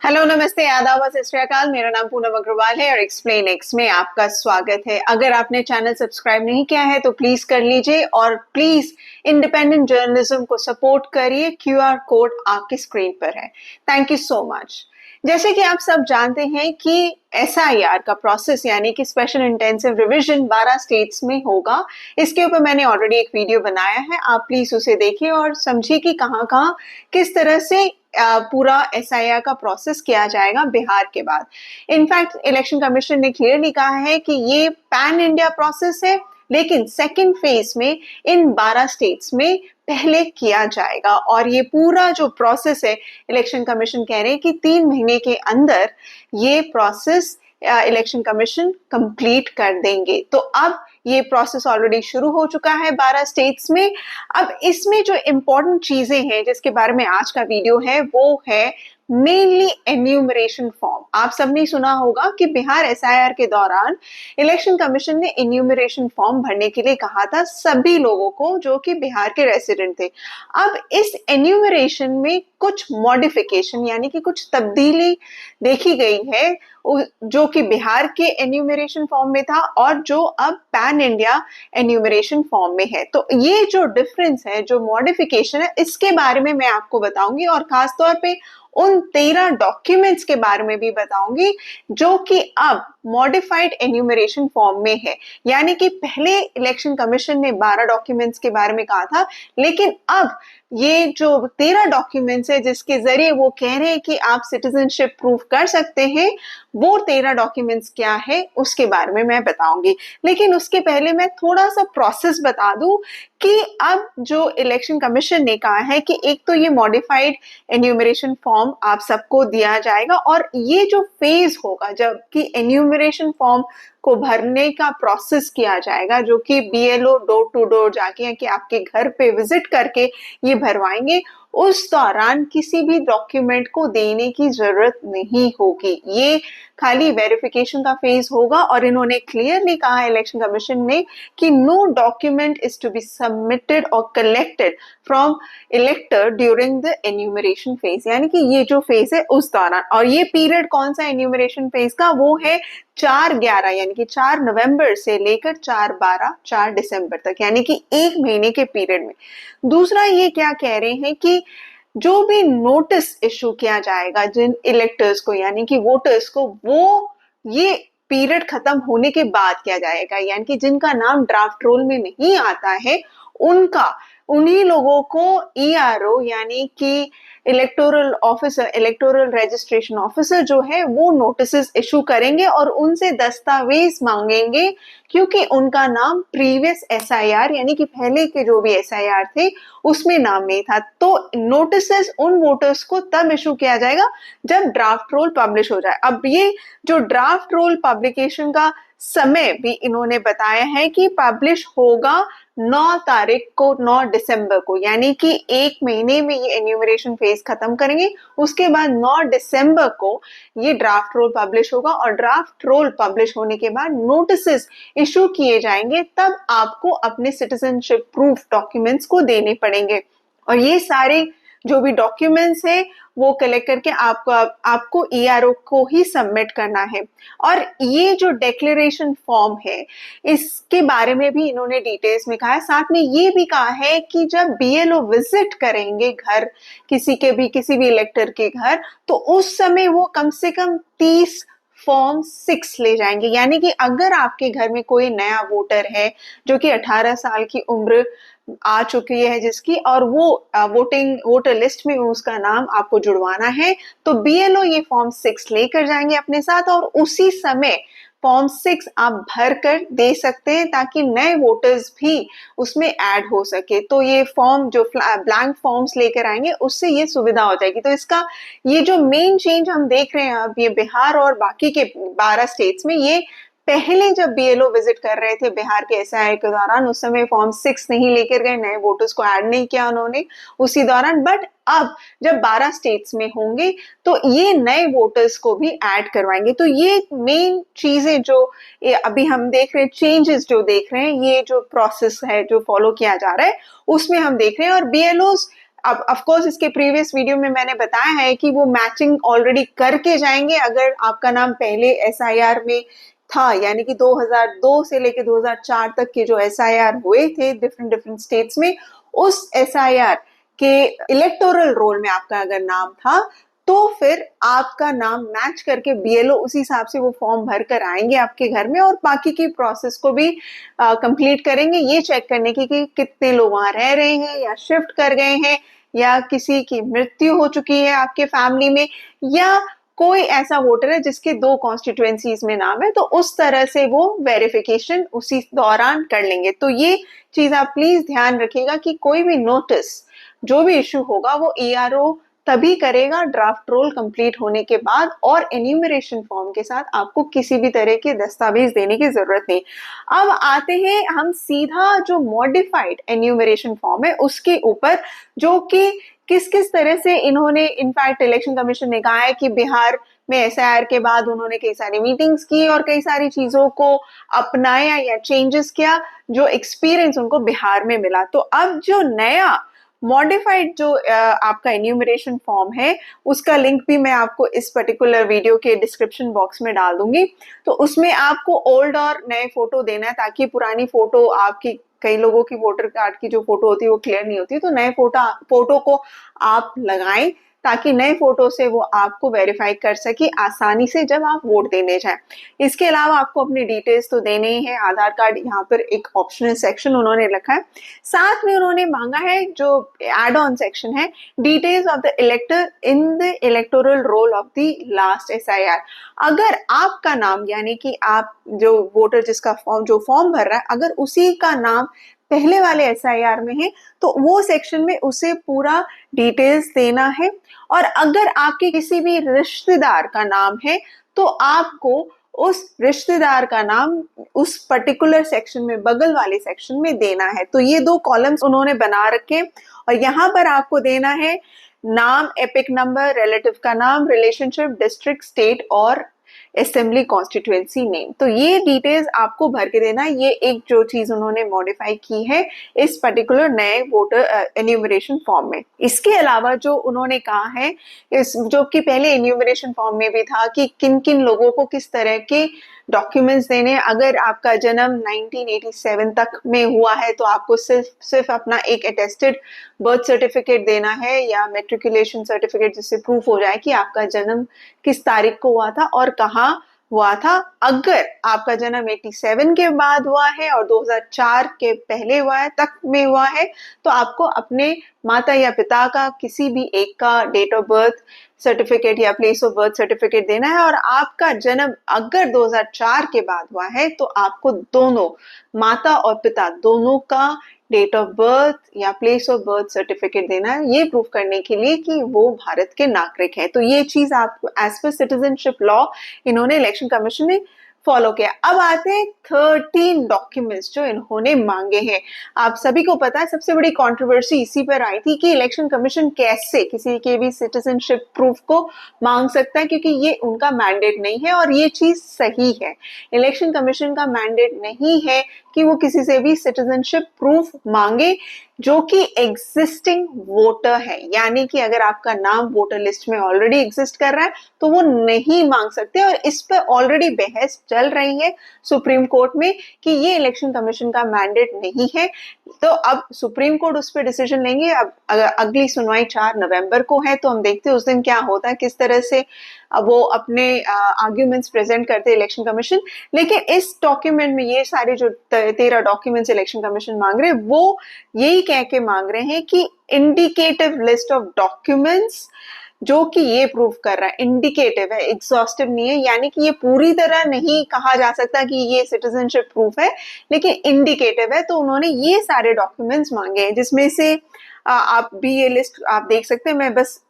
Hello, नमस्ते, आदाब, सत श्री अकाल। मेरा नाम पूनम अग्रवाल है और एक्सप्लेन एक्स में आपका स्वागत है। अगर आपने चैनल सब्सक्राइब नहीं किया है तो प्लीज कर लीजिए और प्लीज इंडिपेंडेंट जर्नलिज्म को सपोर्ट करिए। क्यूआर कोड आपकी स्क्रीन पर है। Thank you so much. जैसे कि आप सब जानते हैं कि एसआईआर का प्रोसेस यानी कि स्पेशल इंटेंसिव रिवीजन 12 स्टेट्स में होगा। इसके ऊपर मैंने ऑलरेडी एक वीडियो बनाया है, आप प्लीज उसे देखिए और समझिए कि कहाँ कहाँ किस तरह से पूरा एसआईआर का प्रोसेस किया जाएगा बिहार के बाद। इनफैक्ट इलेक्शन कमीशन ने क्लियरली कहा है कि ये पैन इंडिया प्रोसेस है, लेकिन सेकेंड फेज में इन 12 स्टेट्स में पहले किया जाएगा। और ये पूरा जो प्रोसेस है, इलेक्शन कमीशन कह रहे हैं कि 3 महीने के अंदर ये प्रोसेस इलेक्शन कमीशन कंप्लीट कर देंगे। तो अब ये प्रोसेस ऑलरेडी शुरू हो चुका है 12 स्टेट्स में। अब इसमें जो इंपॉर्टेंट चीजें हैं जिसके बारे में आज का वीडियो है वो है मेनली एन्यूमरेशन फॉर्म। आप सबने सुना होगा कि बिहार एसआईआर के दौरान इलेक्शन कमीशन ने एन्यूमरेशन फॉर्म भरने के लिए कहा था सभी लोगों को जो कि बिहार के रेसिडेंट थे। अब इस एन्यूमरेशन में कुछ मॉडिफिकेशन यानी कि कुछ तब्दीली देखी गई है जो कि बिहार के एन्यूमरेशन फॉर्म में था और जो अब पैन इंडिया एन्यूमरेशन फॉर्म में है। तो ये जो डिफरेंस है, जो मॉडिफिकेशन है, इसके बारे में मैं आपको बताऊंगी और खास तौर पे उन 13 डॉक्यूमेंट्स के बारे में भी बताऊंगी जो कि अब मॉडिफाइड एन्यूमरेशन फॉर्म में है। यानी कि पहले इलेक्शन कमीशन ने 12 डॉक्यूमेंट्स के बारे में कहा था, लेकिन अब ये जो 13 डॉक्यूमेंट्स है जिसके जरिए वो कह रहे हैं कि आप सिटीजनशिप प्रूव कर सकते हैं, वो 13 डॉक्यूमेंट्स क्या है उसके बारे में मैं बताऊंगी। लेकिन उसके पहले मैं थोड़ा सा प्रोसेस बता दूं कि अब जो इलेक्शन कमीशन ने कहा है कि एक तो ये मॉडिफाइड एन्यूमरेशन फॉर्म आप सबको दिया जाएगा और ये जो फेज होगा जबकि एन्यूमरेशन फॉर्म को भरने का प्रोसेस किया जाएगा, जो कि बीएलओ डोर टू डोर जाके कि आपके घर पे विजिट करके ये भरवाएंगे, उस दौरान किसी भी डॉक्यूमेंट को देने की जरूरत नहीं होगी। ये खाली वेरिफिकेशन का फेज होगा और इन्होंने क्लियरली कहा है इलेक्शन कमीशन ने कि no document is to be submitted और collected from elector during the enumeration phase. यानी कि ये जो फेज है उस दौरान, और ये पीरियड कौन सा एन्यूमरेशन फेज का, वो है 4/11 यानी कि 4 नवंबर से लेकर 4/12 4 दिसंबर तक, यानी कि एक महीने के पीरियड में। दूसरा ये क्या कह रहे हैं कि जो भी नोटिस इशू किया जाएगा जिन इलेक्टर्स को यानी कि वोटर्स को, वो ये पीरियड खत्म होने के बाद किया जाएगा। यानी कि जिनका नाम ड्राफ्ट रोल में नहीं आता है उनका, उन्हीं लोगों को ईआरओ यानी कि electoral officer, electoral registration officer जो है वो नोटिस इशू करेंगे और उनसे दस्तावेज मांगेंगे क्योंकि उनका नाम प्रीवियस एसआईआर यानी कि पहले के जो भी एसआईआर थे उसमें नाम नहीं था। तो नोटिस उन वोटर्स को तब इशू किया जाएगा जब ड्राफ्ट रोल पब्लिश हो जाए। अब ये जो ड्राफ्ट रोल पब्लिकेशन का समय भी इन्होंने बताया है कि पब्लिश होगा 9 तारीख को, 9 दिसंबर को, यानी कि एक महीने में ये एन्यूमरेशन फेज खत्म करेंगे। उसके बाद 9 दिसंबर को ये ड्राफ्ट रोल पब्लिश होगा और ड्राफ्ट रोल पब्लिश होने के बाद नोटिस इशू किए जाएंगे, तब आपको अपने सिटीजनशिप प्रूफ डॉक्यूमेंट्स को देने पड़ेंगे। और ये सारे जो भी डॉक्यूमेंट्स है वो कलेक्ट करके आपको ईआरओ को ही सबमिट करना है। और ये जो डिक्लेरेशन फॉर्म है इसके बारे में भी इन्होंने डिटेल्स में कहा है। साथ में ये भी कहा है कि जब बीएलओ विजिट करेंगे घर किसी भी इलेक्टर के घर, तो उस समय वो कम से कम 30 फॉर्म 6 ले जाएंगे। यानी कि अगर आपके घर में कोई नया वोटर है जो कि 18 साल की उम्र आ चुकी है जिसकी, और वो वोटर लिस्ट में उसका नाम आपको जुड़वाना है, तो बीएलओ ये फॉर्म 6 लेकर जाएंगे अपने साथ और उसी समय फॉर्म 6 आप भर कर दे सकते हैं ताकि नए वोटर्स भी उसमें ऐड हो सके। तो ये फॉर्म जो ब्लैंक फॉर्म्स लेकर आएंगे उससे ये सुविधा हो जाएगी। तो इसका ये जो मेन चेंज हम देख रहे हैं अब ये बिहार और बाकी के 12 स्टेट्स में, ये पहले जब बीएलओ विजिट कर रहे थे बिहार के एसआईआर के दौरान उस समय फॉर्म 6 नहीं लेकर गए, नए वोटर्स को ऐड नहीं किया उन्होंने उसी दौरान। बट अब जब 12 स्टेट्स में होंगे तो ये नए वोटर्स को भी ऐड करवाएंगे। तो ये मेन चीजें जो अभी हम देख रहे हैं, चेंजेस जो देख रहे हैं, ये जो प्रोसेस है जो फॉलो किया जा रहा है उसमें हम देख रहे हैं। और बीएलओ अब ऑफ कोर्स इसके प्रीवियस वीडियो में मैंने बताया है कि वो मैचिंग ऑलरेडी करके जाएंगे अगर आपका नाम पहले एसआईआर में था, यानी कि 2002 से लेके 2004 तक के जो एसआईआर हुए थे डिफरेंट डिफरेंट स्टेट्स में, उस एसआईआर के इलेक्टोरल रोल में आपका अगर नाम था तो फिर आपका नाम मैच करके बीएलओ उसी हिसाब से वो फॉर्म भर कर आएंगे आपके घर में और बाकी की प्रोसेस को भी कंप्लीट करेंगे, ये चेक करने की कि कितने लोग वहां रह रहे हैं या शिफ्ट कर गए हैं या किसी की मृत्यु हो चुकी है आपके फैमिली में या कोई ऐसा वोटर है जिसके 2 कॉन्स्टिट्यूएंसीज में नाम है, तो उस तरह से वो वेरिफिकेशन उसी दौरान कर लेंगे। तो ये चीज आप प्लीज ध्यान रखिएगा कि कोई भी नोटिस जो भी इशू होगा वो ईआरओ तभी करेगा ड्राफ्ट रोल कंप्लीट होने के बाद, और एन्यूमरेशन फॉर्म के साथ आपको किसी भी तरह के दस्तावेज देने की जरूरत नहीं। अब आते हैं हम सीधा जो मॉडिफाइड एन्यूमरेशन फॉर्म है उसके ऊपर, जो कि किस किस तरह से इन्होंने, इनफैक्ट इलेक्शन कमीशन ने कहा है कि बिहार में एसआईआर के बाद उन्होंने कई सारी मीटिंग्स की और कई सारी चीजों को अपनाया या चेंजेस किया, जो एक्सपीरियंस उनको बिहार में मिला। तो अब जो नया मॉडिफाइड जो आपका एन्यूमरेशन फॉर्म है उसका लिंक भी मैं आपको इस पर्टिकुलर वीडियो के डिस्क्रिप्शन बॉक्स में डाल दूंगी। तो उसमें आपको ओल्ड और नए फोटो देना है ताकि पुरानी फोटो आपकी, कई लोगों की वोटर कार्ड की जो फोटो होती है वो क्लियर नहीं होती, तो नए फोटो को आप लगाएं ताकि नए फोटो से वो आपको वेरीफाई कर सके आसानी से जब आप वोट देने जाएं। इसके अलावा आपको अपनी डिटेल्स तो देने ही है, आधार कार्ड यहाँ पर एक ऑप्शनल सेक्शन उन्होंने रखा है, साथ में उन्होंने मांगा है जो एड ऑन सेक्शन है, details of the इलेक्टर in the electoral roll of the last SIR. अगर आपका नाम, यानी कि आप जो वोटर जिसका फॉर्म भर रहा है, अगर उसी का नाम पहले वाले एसआईआर में है तो वो सेक्शन में उसे पूरा डिटेल्स देना है, और अगर आपके किसी भी रिश्तेदार का नाम है तो आपको उस रिश्तेदार का नाम उस पर्टिकुलर सेक्शन में, बगल वाले सेक्शन में देना है। तो ये 2 कॉलम्स उन्होंने बना रखे और यहाँ पर आपको देना है नाम, एपिक नंबर, रिलेटिव का नाम, रिलेशनशिप, डिस्ट्रिक्ट, स्टेट और असेंबली कॉन्स्टिट्यूएंसी नेम। तो ये डिटेल्स आपको भर के देना है। ये एक जो चीज उन्होंने मॉडिफाई की है इस पर्टिकुलर नए वोटर एन्यूमरेशन फॉर्म में। इसके अलावा जो उन्होंने कहा है, इस जो कि पहले एन्यूमरेशन फॉर्म में भी था कि किन किन लोगों को किस तरह के डॉक्यूमेंट्स देने, अगर आपका जन्म 1987 तक में हुआ है तो आपको सिर्फ अपना एक अटेस्टेड बर्थ सर्टिफिकेट देना है या मेट्रिकुलेशन सर्टिफिकेट जिससे प्रूफ हो जाए कि आपका जन्म किस तारीख को हुआ था और कहाँ हुआ था। अगर आपका जन्म 87 के बाद हुआ है और 2004 के पहले हुआ है, तक में हुआ है, तो आपको अपने माता या पिता का किसी भी एक का डेट ऑफ बर्थ सर्टिफिकेट या प्लेस ऑफ बर्थ सर्टिफिकेट देना है। और आपका जन्म अगर 2004 के बाद हुआ है तो आपको दोनों, माता और पिता दोनों का डेट ऑफ बर्थ या प्लेस ऑफ बर्थ सर्टिफिकेट देना है, ये प्रूफ करने के लिए कि वो भारत के नागरिक हैं। तो ये चीज आपको एज पर सिटीजनशिप लॉ इन्होंने इलेक्शन कमीशन ने फॉलो किया। अब आते हैं 13 डॉक्यूमेंट्स जो इन्होंने मांगे हैं। आप सभी को पता है सबसे बड़ी कंट्रोवर्सी इसी पर आई थी कि इलेक्शन कमीशन कैसे किसी के भी सिटीजनशिप प्रूफ को मांग सकता है, क्योंकि ये उनका मैंडेट नहीं है और ये चीज सही है। इलेक्शन कमीशन का मैंडेट नहीं है कि वो किसी से भी सिटीजनशिप प्रूफ मांगे जो कि एग्जिस्टिंग वोटर है, यानी कि अगर आपका नाम वोटर लिस्ट में ऑलरेडी एग्जिस्ट कर रहा है तो वो नहीं मांग सकते। और इस पर ऑलरेडी बहस चल रही है सुप्रीम कोर्ट में कि ये इलेक्शन कमीशन का मैंडेट नहीं है। तो अब सुप्रीम कोर्ट उस पर डिसीजन लेंगे। अब अगली सुनवाई 4 नवंबर को है, तो हम देखते हैं उस दिन क्या होता है, किस तरह से वो अपने आर्ग्यूमेंट्स प्रेजेंट करते हैं इलेक्शन कमीशन। लेकिन इस डॉक्यूमेंट में ये सारे जो 13 डॉक्यूमेंट्स इलेक्शन कमीशन मांग रहे हैं वो यही कह के मांग रहे हैं कि इंडिकेटिव लिस्ट ऑफ डॉक्यूमेंट्स जो कि ये प्रूफ कर रहा है, इंडिकेटिव है, एग्जॉस्टिव नहीं है, यानी कि ये पूरी तरह नहीं कहा जा सकता कि ये सिटीजनशिप प्रूफ है, लेकिन इंडिकेटिव है। तो उन्होंने ये सारे डॉक्यूमेंट्स मांगे हैं, जिसमें से आप भी ये लिस्ट आप देख सकते हैं। मैं बस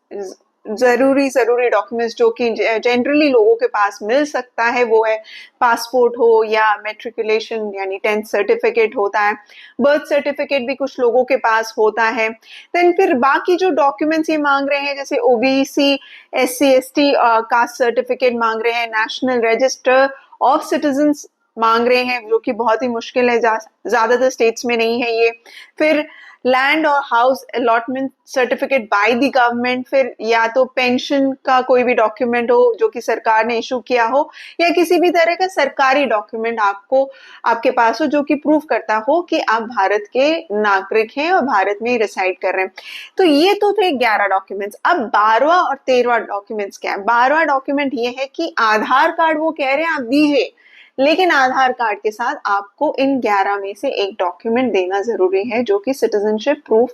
जरूरी डॉक्यूमेंट्स जो कि जनरली लोगों के पास मिल सकता है वो है पासपोर्ट हो या मेट्रिकुलेशन यानी 10th सर्टिफिकेट होता है, बर्थ सर्टिफिकेट भी कुछ लोगों के पास होता है। देन फिर बाकी जो डॉक्यूमेंट्स ये मांग रहे हैं जैसे OBC, SC, ST caste certificate मांग रहे हैं, नेशनल रजिस्टर ऑफ सिटीजन्स मांग रहे हैं जो कि बहुत ही मुश्किल है, ज्यादातर स्टेट्स में नहीं है ये। फिर लैंड और house allotment certificate by the government, फिर या तो पेंशन का कोई भी डॉक्यूमेंट हो जो कि सरकार ने इशू किया हो, या किसी भी तरह का सरकारी डॉक्यूमेंट आपके पास हो जो कि प्रूफ करता हो कि आप भारत के नागरिक हैं और भारत में रिसाइड कर रहे हैं। तो ये तो थे 11 डॉक्यूमेंट्स। अब 12वां और 13वां डॉक्यूमेंट्स क्या है? 12वां डॉक्यूमेंट ये है कि आधार कार्ड वो कह रहे हैं आप दीजिए, लेकिन आधार कार्ड के साथ आपको इन 11 में से एक डॉक्यूमेंट देना जरूरी है जो कि सिटीजनशिप प्रूफ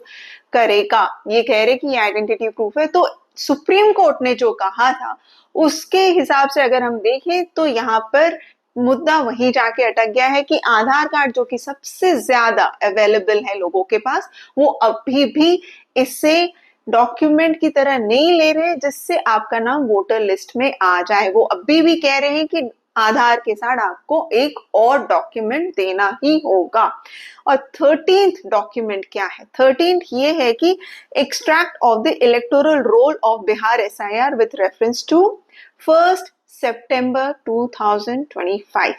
करेगा। ये कह रहे कि ये आइडेंटिटी प्रूफ है। तो सुप्रीम कोर्ट ने जो कहा था उसके हिसाब से अगर हम देखें तो यहाँ पर मुद्दा वहीं जाके अटक गया है कि आधार कार्ड जो कि सबसे ज्यादा अवेलेबल है लोगों के पास, वो अभी भी इससे डॉक्यूमेंट की तरह नहीं ले रहे जिससे आपका नाम वोटर लिस्ट में आ जाए। वो अभी भी कह रहे हैं कि आधार के साथ आपको एक और डॉक्यूमेंट देना ही होगा। और 13th डॉक्यूमेंट क्या है? 13th ये है कि extract of the electoral roll of Bihar SIR with reference to 1 September 2025।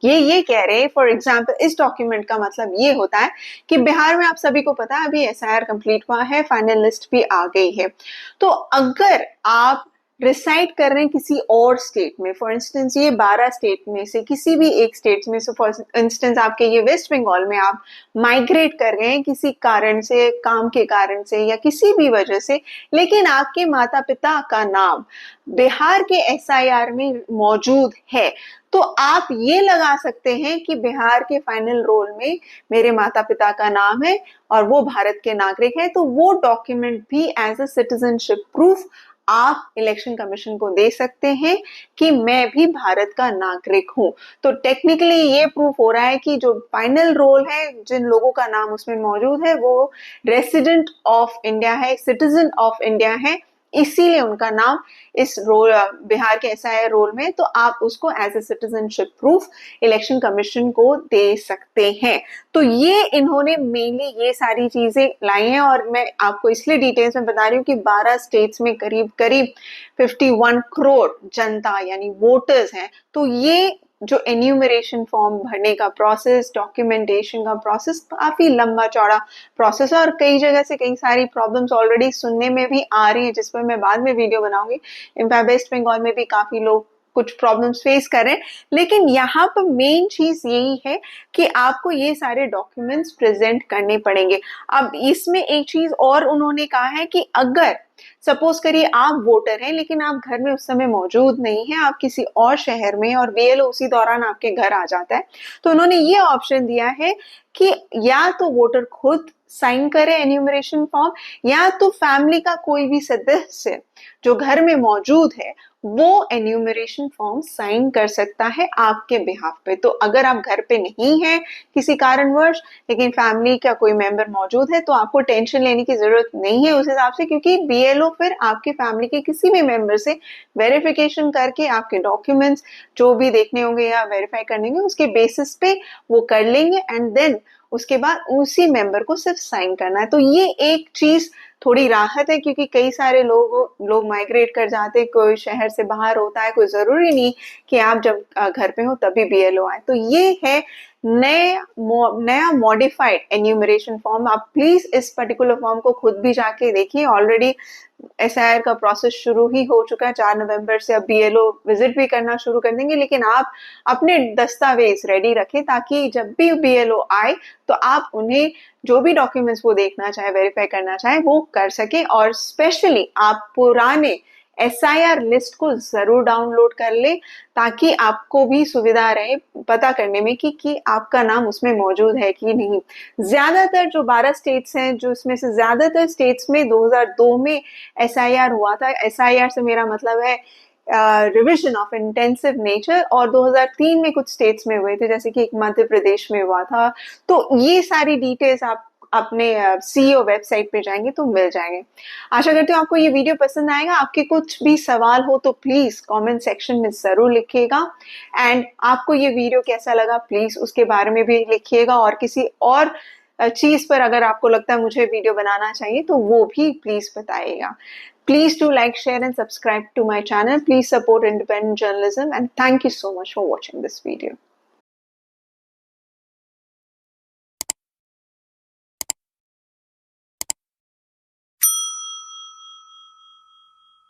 ये कह रहे हैं, फॉर एग्जाम्पल इस डॉक्यूमेंट का मतलब ये होता है कि बिहार में आप सभी को पता है अभी एसआईआर कंप्लीट हुआ है, फाइनल लिस्ट भी आ गई है। तो अगर आप रिसाइड कर रहे हैं किसी और स्टेट में, फॉर इंस्टेंस ये 12 स्टेट में से किसी भी एक स्टेट में से, फॉर इंस्टेंस आपके ये वेस्ट बंगाल में आप माइग्रेट कर गए हैं किसी कारण से, काम के कारण से या किसी भी वजह से, लेकिन आपके माता पिता का नाम बिहार के एसआईआर में मौजूद है, तो आप ये लगा सकते हैं कि बिहार के फाइनल रोल में मेरे माता पिता का नाम है और वो भारत के नागरिक हैं। तो वो डॉक्यूमेंट भी एज अ सिटीजनशिप प्रूफ आप इलेक्शन कमीशन को दे सकते हैं कि मैं भी भारत का नागरिक हूं। तो टेक्निकली ये प्रूफ हो रहा है कि जो फाइनल रोल है, जिन लोगों का नाम उसमें मौजूद है, वो रेसिडेंट ऑफ इंडिया है, सिटीजन ऑफ इंडिया है, इसीलिए उनका नाम इस रोल बिहार के एसआईआर रोल में। तो आप उसको as a citizenship proof election commission को दे सकते हैं। तो ये इन्होंने मेनली ये सारी चीजें लाई हैं और मैं आपको इसलिए डिटेल्स में बता रही हूँ कि 12 स्टेट्स में करीब करीब 51 करोड़ जनता यानी वोटर्स हैं। तो ये जो एन्यूमरेशन फॉर्म भरने का प्रोसेस, डॉक्यूमेंटेशन का प्रोसेस काफी लंबा चौड़ा प्रोसेस है और कई जगह से कई सारी प्रॉब्लम्स ऑलरेडी सुनने में भी आ रही है जिस पर मैं बाद में वीडियो बनाऊंगी। इनफैक्ट वेस्ट बंगाल में भी काफी लोग कुछ प्रॉब्लम्स फेस कर रहे हैं, लेकिन यहाँ पर मेन चीज यही है कि आपको ये सारे डॉक्यूमेंट्स प्रेजेंट करने पड़ेंगे। अब इसमें एक चीज और उन्होंने कहा है कि अगर सपोज करिए आप वोटर हैं लेकिन आप घर में उस समय मौजूद नहीं है, आप किसी और शहर में और बीएलओ उसी दौरान आपके घर आ जाता है, तो उन्होंने ये ऑप्शन दिया है कि या तो वोटर खुद साइन करे एन्यूमरेशन फॉर्म, या तो फैमिली का कोई भी सदस्य जो घर में मौजूद है वो एन्यूमरेशन फॉर्म साइन कर सकता है आपके बिहाफ पे। तो अगर आप घर पे नहीं है किसी कारणवश लेकिन फैमिली का कोई मेंबर मौजूद है तो आपको टेंशन लेने की जरूरत नहीं है उस हिसाब से, क्योंकि बीएलओ फिर आपके फैमिली के किसी भी मेंबर से वेरिफिकेशन करके आपके डॉक्यूमेंट्स जो भी देखने होंगे या वेरीफाई करने होंगे उसके बेसिस पे वो कर लेंगे एंड देन उसके बाद उसी मेंबर को सिर्फ साइन करना है। तो ये एक चीज थोड़ी राहत है क्योंकि कई सारे लोग माइग्रेट कर जाते, कोई शहर से बाहर होता है, कोई जरूरी नहीं कि आप जब घर पे हो तभी बीएलओ आए। तो ये है नया मॉडिफाइड एन्यूमरेशन फॉर्म। आप प्लीज इस पर्टिकुलर फॉर्म को खुद भी जाके देखिए। ऑलरेडी एसआईआर का प्रोसेस शुरू ही हो चुका है, 4 नवंबर से अब बीएलओ विजिट भी करना शुरू कर देंगे, लेकिन आप अपने दस्तावेज रेडी रखें ताकि जब भी बीएलओ आए तो आप उन्हें जो भी डॉक्यूमेंट्स वो देखना चाहे, वेरीफाई करना चाहे वो कर सके। और स्पेशली आप पुराने एसआईआर लिस्ट को जरूर डाउनलोड कर ले ताकि आपको भी सुविधा रहे पता करने में कि आपका नाम उसमें मौजूद है कि नहीं। ज्यादातर जो 12 स्टेट्स हैं, जो इसमें से ज्यादातर स्टेट्स में 2002 में एसआईआर हुआ था। एसआईआर से मेरा मतलब है रिविजन ऑफ इंटेंसिव नेचर, और 2003 में कुछ स्टेट्स में हुए थे जैसे कि एक मध्य प्रदेश में हुआ था। तो ये सारी डिटेल्स आप अपने सीईओ वेबसाइट पे जाएंगे तो मिल जाएंगे। आशा करती हूँ आपको ये वीडियो पसंद आएगा। आपके कुछ भी सवाल हो तो प्लीज कमेंट सेक्शन में जरूर लिखिएगा एंड आपको ये वीडियो कैसा लगा प्लीज उसके बारे में भी लिखिएगा, और किसी और चीज पर अगर आपको लगता है मुझे वीडियो बनाना चाहिए तो वो भी प्लीज बताइएगा। Please do like, share and subscribe to my channel. Please support independent journalism and thank you so much for watching this video.